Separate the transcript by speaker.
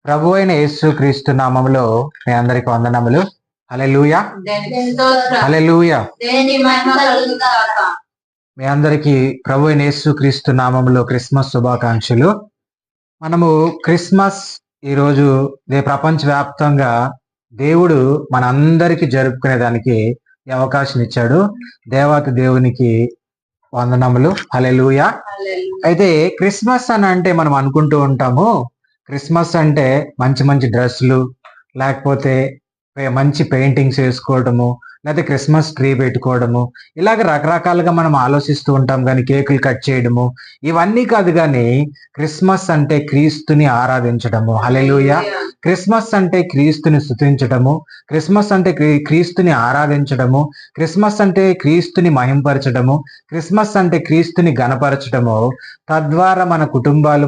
Speaker 1: ప్రభు అయిన యేసు క్రీస్తు నామములో మీ అందరికి వందనములు. హల్లెలూయా, హల్లెలూయా. మీ అందరికి ప్రభు అయిన యేసు క్రీస్తు నామములో క్రిస్మస్ శుభాకాంక్షలు. మనము క్రిస్మస్ ఈరోజు ప్రపంచవ్యాప్తంగా దేవుడు మనందరికి జరుపుకునేదానికి ఈ అవకాశం ఇచ్చాడు. దేవాతి దేవునికి వందనములు. హల్లెలూయా. అయితే క్రిస్మస్ అని అంటే మనం అనుకుంటూ ఉంటాము, క్రిస్మస్ అంటే మంచి మంచి డ్రెస్సులు, లేకపోతే మంచి పెయింటింగ్స్ వేసుకోవడము, లేకపోతే క్రిస్మస్ ట్రీ పెట్టుకోవడము, ఇలాగ రకరకాలుగా మనం ఆలోచిస్తూ ఉంటాం. కానీ కేకులు కట్ చేయడము ఇవన్నీ కాదు. కానీ క్రిస్మస్ అంటే క్రీస్తుని ఆరాధించడము. హల్లెలూయా. క్రిస్మస్ అంటే క్రీస్తుని స్తుతించడము, క్రిస్మస్ అంటే క్రీస్తుని ఆరాధించడము, క్రిస్మస్ అంటే క్రీస్తుని మహింపరచడము, క్రిస్మస్ అంటే క్రీస్తుని గణపరచడము. తద్వారా మన కుటుంబాలు